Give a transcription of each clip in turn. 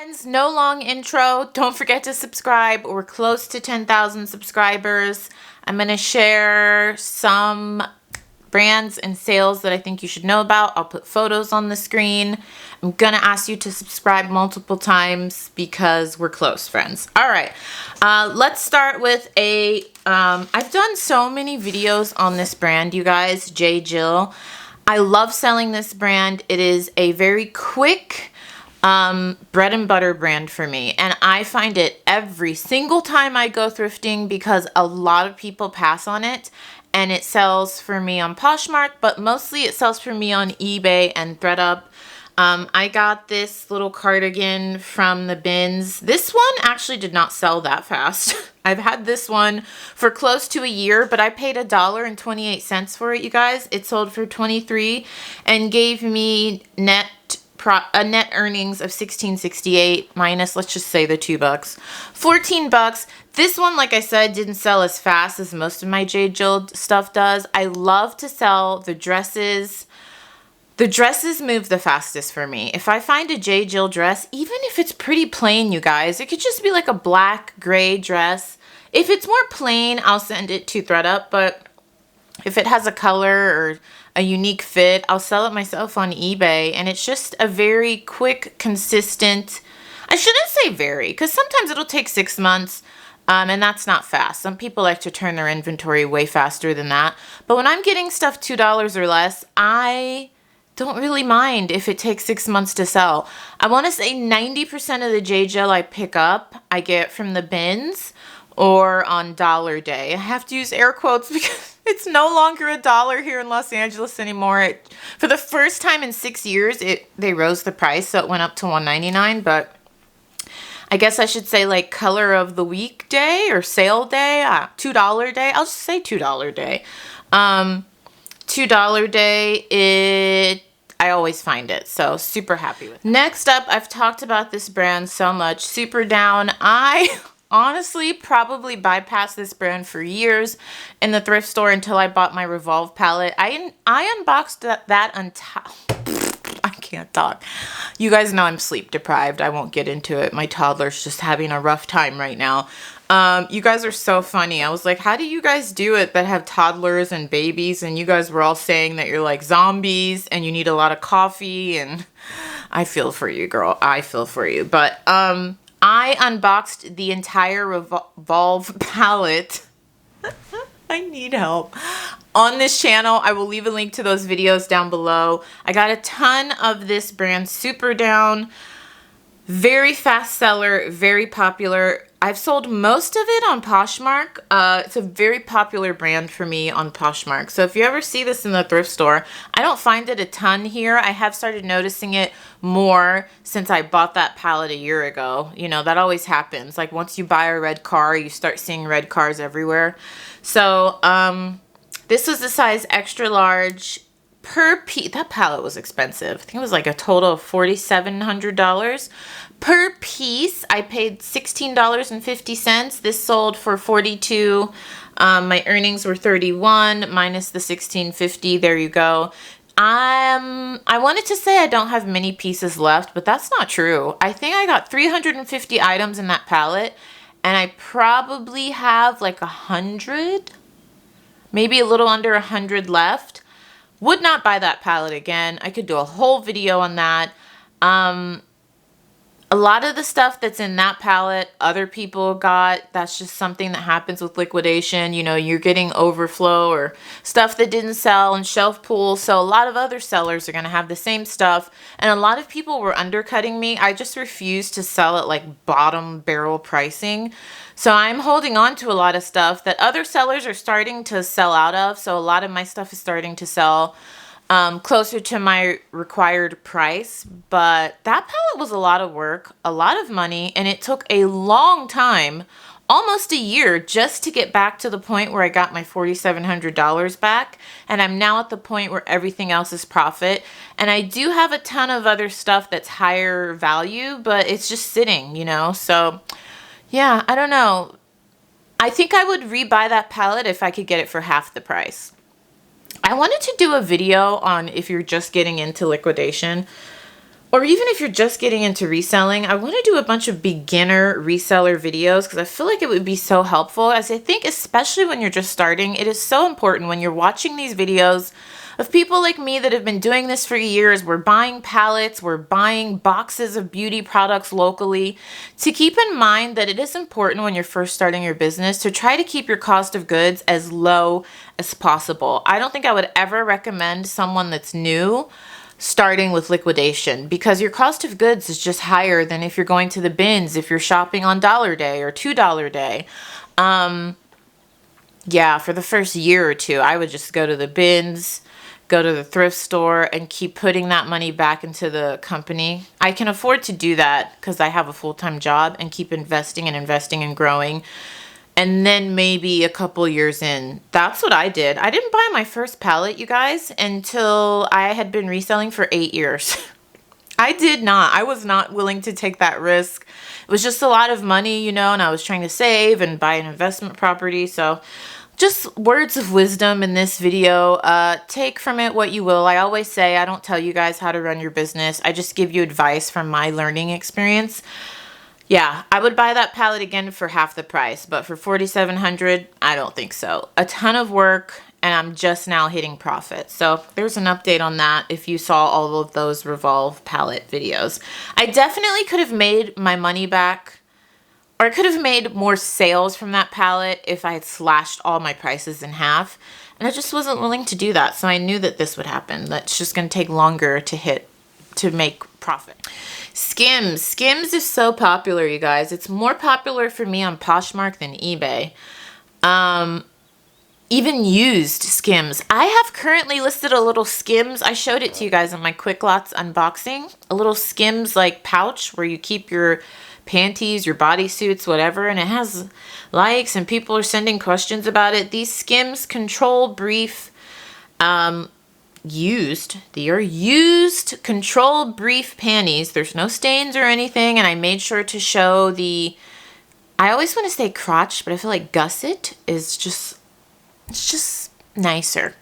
friends, no long intro. Don't forget to subscribe. We're close to 10,000 subscribers. I'm going to share some brands and sales that I think you should know about. I'll put photos on the screen. I'm going to ask you to subscribe multiple times because we're close, friends. All right. Let's start with I've done so many videos on this brand, you guys, J. Jill. I love selling this brand. It is a very quick bread and butter brand for me, and I find it every single time I go thrifting because a lot of people pass on it, and it sells for me on Poshmark, but mostly it sells for me on eBay and ThredUp. I got this little cardigan from the bins. This one actually did not sell that fast. I've had this one for close to a year, but I paid $1.28 for it, you guys. It sold for $23 and gave me net earnings of $16.68 minus, let's just say, the $2, $14. This one, like I said, didn't sell as fast as most of my J. Jill stuff does. I love to sell the dresses. The dresses move the fastest for me. If I find a J. Jill dress, even if it's pretty plain, you guys, it could just be like a black gray dress. If it's more plain, I'll send it to ThredUp, but if it has a color or a unique fit, I'll sell it myself on eBay, and it's just a very quick, consistent, I shouldn't say very, because sometimes it'll take 6 months, and that's not fast. Some people like to turn their inventory way faster than that, but when I'm getting stuff $2 or less, I don't really mind if it takes 6 months to sell. I want to say 90% of the J. Jill I pick up, I get from the bins or on Dollar Day. I have to use air quotes because it's no longer $1 here in Los Angeles anymore. For the first time in 6 years, they rose the price, so it went up to $1.99, but I guess I should say like color of the week day or sale day, $2 day. I'll just say $2 day. $2 day, I always find it, so super happy with it. Next up, I've talked about this brand so much, Super Down. I honestly probably bypassed this brand for years in the thrift store until I bought my Revolve palette. I unboxed that I can't talk. You guys know I'm sleep deprived. I won't get into it. My toddler's just having a rough time right now. You guys are so funny. I was like, how do you guys do it that have toddlers and babies? And you guys were all saying that you're like zombies and you need a lot of coffee, and I feel for you, girl. I feel for you. But I unboxed the entire Revolve palette. I need help. On this channel, I will leave a link to those videos down below. I got a ton of this brand, Super Down. Very fast seller, very popular. I've sold most of it on Poshmark. It's a very popular brand for me on Poshmark. So if you ever see this in the thrift store, I don't find it a ton here. I have started noticing it more since I bought that palette a year ago. You know, that always happens. Like once you buy a red car, you start seeing red cars everywhere. So this was the size extra large per piece. That palette was expensive. I think it was like a total of $4,700 per piece. I paid $16.50. This sold for $42. My earnings were $31 minus the $16.50. There you go. I wanted to say I don't have many pieces left, but that's not true. I think I got 350 items in that palette, and I probably have like 100, maybe a little under 100 left. Would not buy that palette again. I could do a whole video on that. A lot of the stuff that's in that palette, other people got. That's just something that happens with liquidation. You know, you're getting overflow or stuff that didn't sell and shelf pool. So a lot of other sellers are going to have the same stuff. And a lot of people were undercutting me. I just refused to sell at like bottom barrel pricing. So I'm holding on to a lot of stuff that other sellers are starting to sell out of. So a lot of my stuff is starting to sell closer to my required price. But that palette was a lot of work, a lot of money, and it took a long time, almost a year, just to get back to the point where I got my $4,700 back. And I'm now at the point where everything else is profit. And I do have a ton of other stuff that's higher value, but it's just sitting, you know. So yeah, I don't know. I think I would rebuy that palette if I could get it for half the price. I wanted to do a video on if you're just getting into liquidation. or even if you're just getting into reselling, I want to do a bunch of beginner reseller videos because I feel like it would be so helpful. As I think, especially when you're just starting, it is so important when you're watching these videos of people like me that have been doing this for years. We're buying pallets, we're buying boxes of beauty products locally, to keep in mind that it is important when you're first starting your business to try to keep your cost of goods as low as possible. I don't think I would ever recommend someone that's new starting with liquidation, because your cost of goods is just higher than if you're going to the bins, if you're shopping on Dollar Day or $2 Day. Yeah, for the first year or two, I would just go to the bins, go to the thrift store, and keep putting that money back into the company. I can afford to do that because I have a full-time job, and keep investing and growing. And then maybe a couple years in, that's what I did. I didn't buy my first pallet, you guys, until I had been reselling for 8 years. I was not willing to take that risk. It was just a lot of money, you know, and I was trying to save and buy an investment property. So just words of wisdom in this video. Take from it what you will. I always say I don't tell you guys how to run your business. I just give you advice from my learning experience. Yeah, I would buy that pallet again for half the price, but for $4,700, I don't think so. A ton of work, and I'm just now hitting profit. So there's an update on that if you saw all of those Revolve pallet videos. I definitely could have made my money back, or I could have made more sales from that pallet if I had slashed all my prices in half. And I just wasn't willing to do that. So I knew that this would happen. That's just going to take longer to make profit. Skims. Skims is so popular, you guys. It's more popular for me on Poshmark than eBay. Even used Skims. I have currently listed a little Skims. I showed it to you guys in my Quick Lots unboxing. A little Skims like pouch where you keep your panties, your bodysuits, whatever. And it has likes and people are sending questions about it. These Skims Control Brief they are used control brief panties. There's no stains or anything, and I made sure to show I always want to say crotch, but I feel like gusset is just, it's just nicer.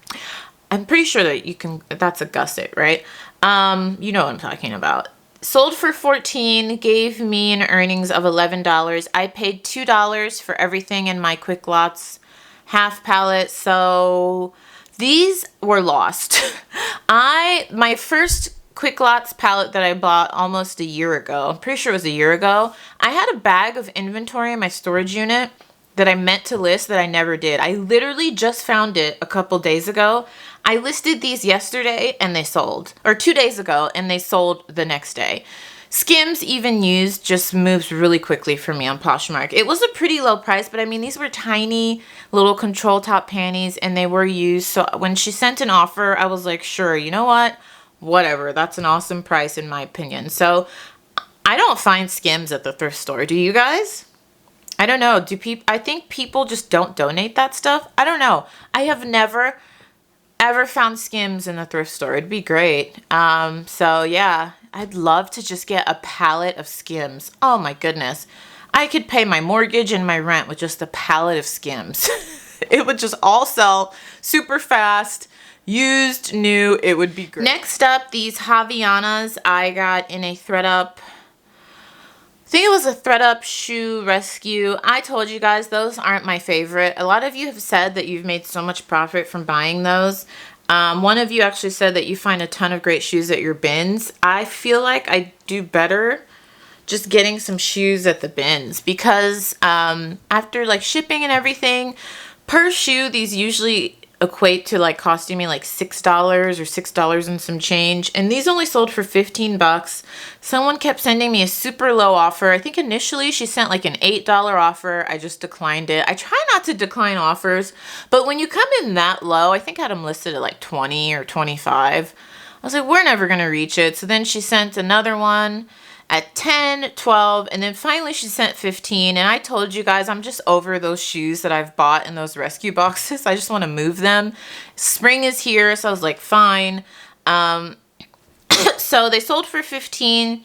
I'm pretty sure that that's a gusset, right? You know what I'm talking about. Sold for $14, gave me an earnings of $11. I paid $2 for everything in my Quick Lots half pallet, so these were lost. My first Quick Lots pallet that I bought almost a year ago, I'm pretty sure it was a year ago, I had a bag of inventory in my storage unit that I meant to list that I never did. I literally just found it a couple days ago. I listed these yesterday and they sold, or 2 days ago, and they sold the next day. Skims, even used, just moves really quickly for me on Poshmark. It was a pretty low price, but I mean, these were tiny little control top panties and they were used. So when she sent an offer, I was like, sure, you know what? Whatever. That's an awesome price in my opinion. So I don't find Skims at the thrift store. Do you guys? I don't know. I think people just don't donate that stuff. I don't know. I have never ever found Skims in the thrift store. It'd be great. So yeah, I'd love to just get a pallet of Skims. Oh my goodness. I could pay my mortgage and my rent with just a pallet of Skims. It would just all sell super fast. Used, new, it would be great. Next up, these Havaianas I got in a ThredUp. I think it was a ThredUp shoe rescue. I told you guys those aren't my favorite. A lot of you have said that you've made so much profit from buying those. One of you actually said that you find a ton of great shoes at your bins. I feel like I do better just getting some shoes at the bins because after like shipping and everything, per shoe, these usually equate to like costing me like $6 or $6 and some change, and these only sold for 15 bucks. Someone kept sending me a super low offer. I think initially she sent like an $8 offer. I just declined it. I try not to decline offers, but when you come in that low, I think I had them listed at like 20 or 25. I was like, we're never gonna reach it. So then she sent another one at 10, 12, and then finally she sent 15. And I told you guys, I'm just over those shoes that I've bought in those rescue boxes. I just want to move them. Spring is here, so I was like, fine. So they sold for 15.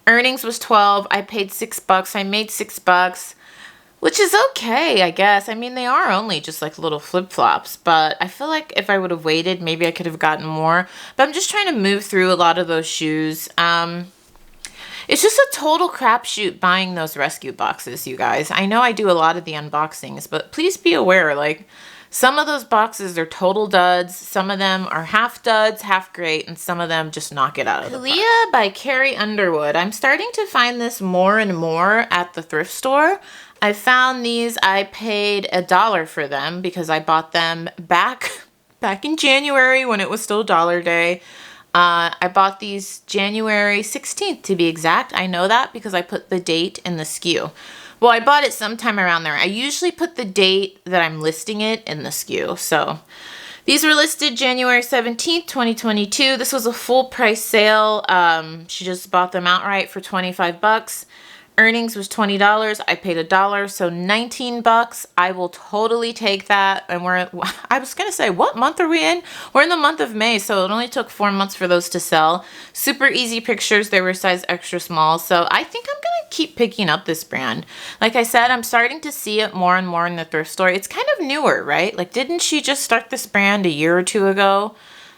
Earnings was 12. I paid $6. I made $6. which is okay, I guess. I mean, they are only just like little flip-flops, but I feel like if I would have waited, maybe I could have gotten more. But I'm just trying to move through a lot of those shoes. It's just a total crapshoot buying those rescue boxes, you guys. I know I do a lot of the unboxings, but please be aware, like, some of those boxes are total duds. Some of them are half duds, half great, and some of them just knock it out of the park. By Carrie Underwood. I'm starting to find this more and more at the thrift store. I found these. I paid $1 for them because I bought them back in January when it was still Dollar Day. I bought these January 16th to be exact. I know that because I put the date in the SKU. Well, I bought it sometime around there. I usually put the date that I'm listing it in the SKU. So these were listed January 17th, 2022. This was a full price sale. She just bought them outright for 25 bucks. Earnings was $20. I paid $1, so 19 bucks. I will totally take that. And I was going to say, what month are we in? We're in the month of May, so it only took 4 months for those to sell. Super easy pictures. They were size extra small, so I think I'm going to keep picking up this brand. Like I said, I'm starting to see it more and more in the thrift store. It's kind of newer, right? Like, didn't she just start this brand a year or two ago?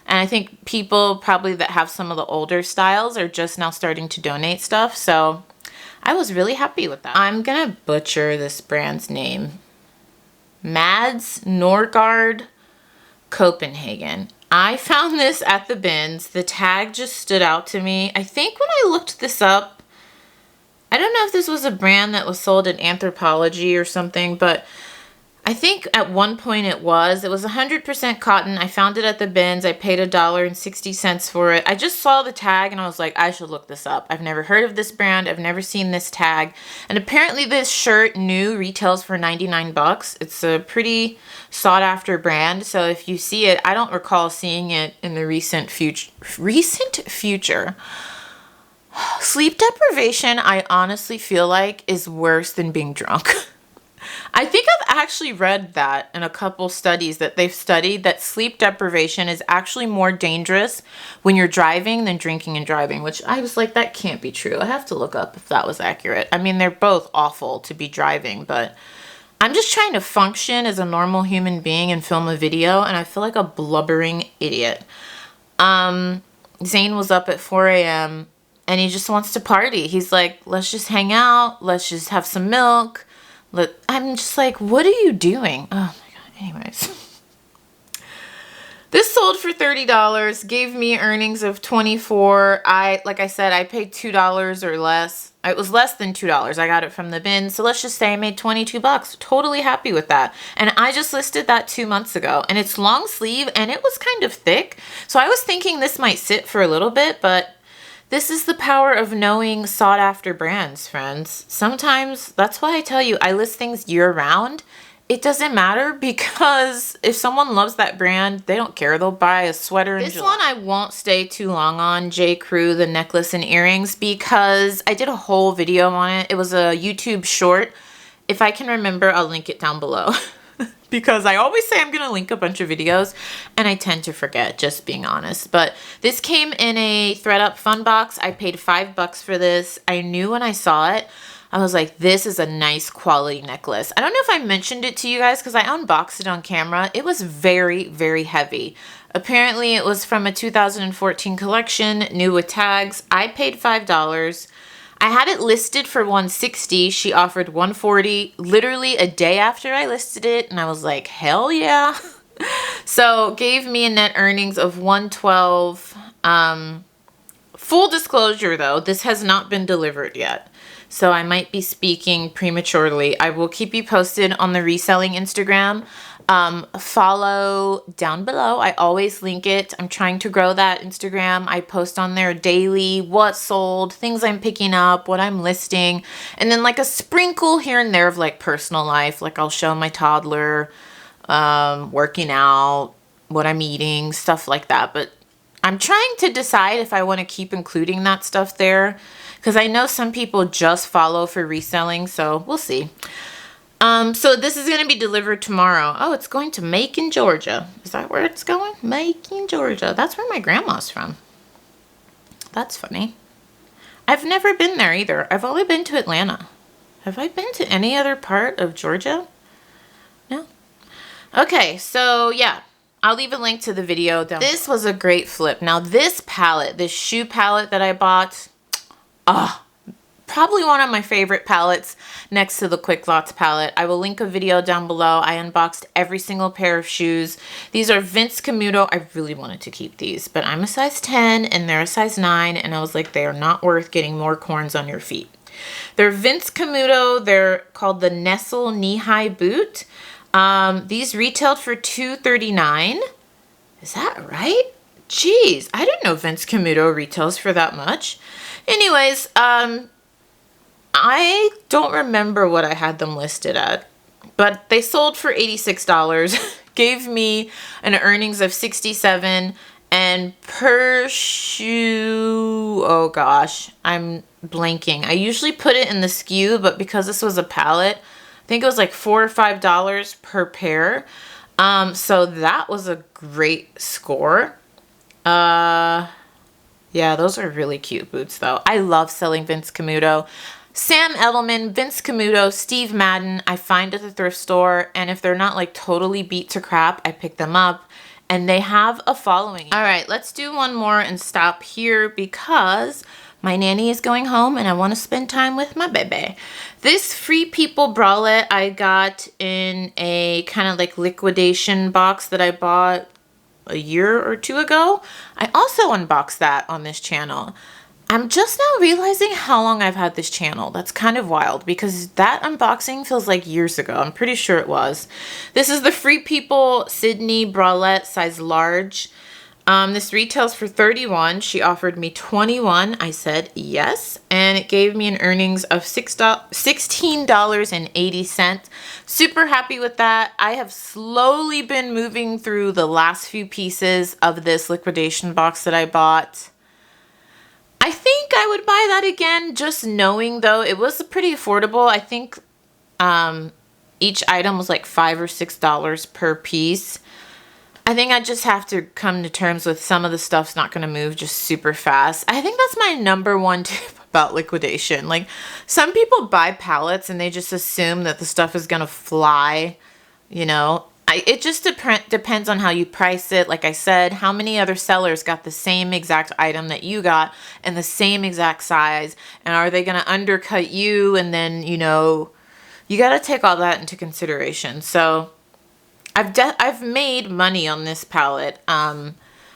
And I think people probably that have some of the older styles are just now starting to donate stuff, so I was really happy with that. I'm gonna butcher this brand's name. Mads Norgard Copenhagen. I found this at the bins. The tag just stood out to me. I think when I looked this up, I don't know if this was a brand that was sold in Anthropology or something, but I think at one point it was 100% cotton. I found it at the bins. I paid $1.60 for it. I just saw the tag and I was like, I should look this up. I've never heard of this brand. I've never seen this tag. And apparently this shirt new retails for 99 bucks. It's a pretty sought after brand. So if you see it, I don't recall seeing it in the recent future. Sleep deprivation, I honestly feel like, is worse than being drunk. I think I've actually read that in a couple studies that they've studied that sleep deprivation is actually more dangerous when you're driving than drinking and driving, which I was like, that can't be true. I have to look up if that was accurate. I mean, they're both awful to be driving, but I'm just trying to function as a normal human being and film a video, and I feel like a blubbering idiot. Zane was up at 4 a.m. and he just wants to party. He's like, let's just hang out. Let's just have some milk. I'm just like, what are you doing? Oh my God. Anyways. This sold for $30, gave me earnings of $24. Like I said, I paid $2 or less. It was less than $2. I got it from the bin. So let's just say I made 22 bucks. Totally happy with that. And I just listed that 2 months ago. And it's long sleeve and it was kind of thick. So I was thinking this might sit for a little bit, but this is the power of knowing sought after brands, friends. Sometimes, that's why I tell you, I list things year round. It doesn't matter because if someone loves that brand, they don't care. They'll buy a sweater in July. This one I won't stay too long on, J. Crew, the necklace and earrings, because I did a whole video on it. It was a YouTube short. If I can remember, I'll link it down below. Because I always say I'm going to link a bunch of videos and I tend to forget, just being honest. But this came in a ThredUp fun box. I paid $5 for this. I knew when I saw it, I was like, this is a nice quality necklace. I don't know if I mentioned it to you guys because I unboxed it on camera. It was very, very heavy. Apparently it was from a 2014 collection, new with tags. I paid $5. I had it listed for $160. She offered $140 literally a day after I listed it. And I was like, hell yeah. So gave me a net earnings of $112. Full disclosure though, this has not been delivered yet. So I might be speaking prematurely. I will keep you posted on the Reselling Instagram. Follow down below. I always link it. I'm trying to grow that Instagram. I post on there daily what sold, things I'm picking up, what I'm listing, and then like a sprinkle here and there of like personal life. Like I'll show my toddler working out, what I'm eating, stuff like that. But I'm trying to decide if I want to keep including that stuff there because I know some people just follow for reselling, so we'll see. So this is going to be delivered tomorrow. Oh, it's going to Macon, Georgia. Is that where it's going? Macon, Georgia. That's where my grandma's from. That's funny. I've never been there either. I've only been to Atlanta. Have I been to any other part of Georgia? No. Okay, so yeah, I'll leave a link to the video down. This was a great flip. Now this palette, this shoe palette that I bought, probably one of my favorite palettes next to the Quick Lots palette. I will link a video down below. I unboxed every single pair of shoes. These are Vince Camuto. I really wanted to keep these, but I'm a size 10 and they're a size 9, and I was like, they are not worth getting more corns on your feet. They're Vince Camuto. They're called the Nestle knee-high boot. These retailed for $239. Is that right? Jeez, I didn't know Vince Camuto retails for that much. Anyways, I don't remember what I had them listed at, but they sold for $86, gave me an earnings of $67, and per shoe, oh gosh, I'm blanking. I usually put it in the SKU, but because this was a pallet, I think it was like $4 or $5 per pair. So that was a great score. Yeah, those are really cute boots though. I love selling Vince Camuto. Sam Edelman, Vince Camuto, Steve Madden, I find at the thrift store, and if they're not like totally beat to crap, I pick them up, and they have a following. All right, let's do one more and stop here because my nanny is going home and I want to spend time with my baby. This Free People bralette I got in a kind of like liquidation box that I bought a year or two ago. I also unboxed that on this channel. I'm just now realizing how long I've had this channel. That's kind of wild because that unboxing feels like years ago. I'm pretty sure it was. This is the Free People Sydney bralette, size large. This retails for $31. She offered me $21. I said yes, and it gave me an earnings of $16.80. Super happy with that. I have slowly been moving through the last few pieces of this liquidation box that I bought. I think I would buy that again, just knowing though it was pretty affordable. I think each item was like $5 or $6 per piece. I think I just have to come to terms with some of the stuff's not going to move just super fast. I think that's my number one tip about liquidation. Like, some people buy pallets and they just assume that the stuff is going to fly, you know. It just depends on how you price it. Like I said, how many other sellers got the same exact item that you got and the same exact size, and are they going to undercut you? And then, you know, you got to take all that into consideration. So I've made money on this palette. I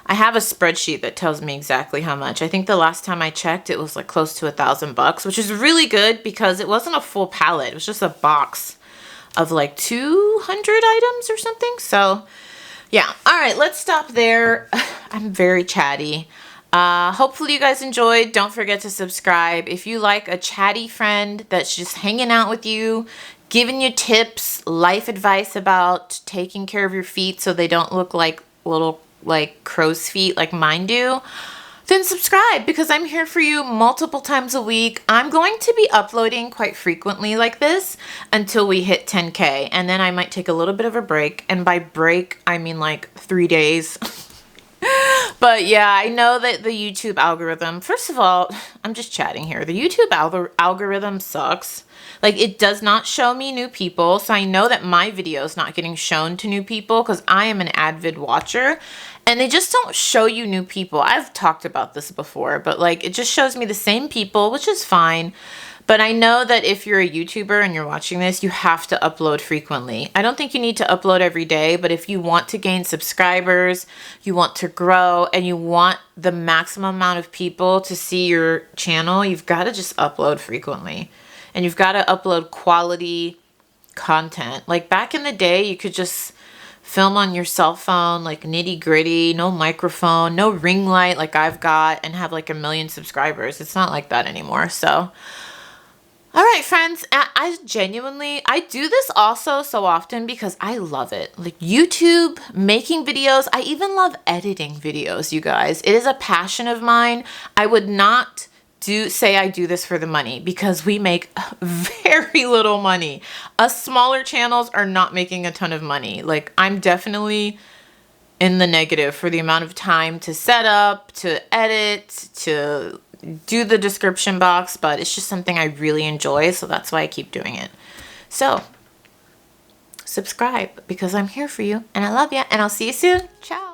have a spreadsheet that tells me exactly how much. I think the last time I checked, it was like close to $1,000, which is really good because it wasn't a full palette. It was just a box of like 200 items or something. So yeah. All right, let's stop there. I'm very chatty. Hopefully you guys enjoyed. Don't forget to subscribe. If you like a chatty friend that's just hanging out with you, giving you tips, life advice about taking care of your feet so they don't look like little like crow's feet like mine do, then subscribe, because I'm here for you multiple times a week. I'm going to be uploading quite frequently like this until we hit 10K, and then I might take a little bit of a break, and by break I mean like 3 days. But yeah, I know that the YouTube algorithm, first of all, I'm just chatting here. The YouTube algorithm sucks. Like, it does not show me new people. So I know that my video is not getting shown to new people because I am an avid watcher, and they just don't show you new people. I've talked about this before, but like, it just shows me the same people, which is fine. But I know that if you're a YouTuber and you're watching this, you have to upload frequently. I don't think you need to upload every day, but if you want to gain subscribers, you want to grow, and you want the maximum amount of people to see your channel, you've got to just upload frequently. And you've got to upload quality content. Like, back in the day, you could just film on your cell phone, like nitty gritty, no microphone, no ring light like I've got, and have like 1 million subscribers. It's not like that anymore. So all right, friends, I genuinely, I do this also so often because I love it. Like YouTube, making videos. I even love editing videos, you guys. It is a passion of mine. I would not say I do this for the money because we make very little money. Us smaller channels are not making a ton of money. Like, I'm definitely in the negative for the amount of time to set up, to edit, to do the description box, but it's just something I really enjoy, so that's why I keep doing it. So subscribe because I'm here for you and I love you, and I'll see you soon. Ciao.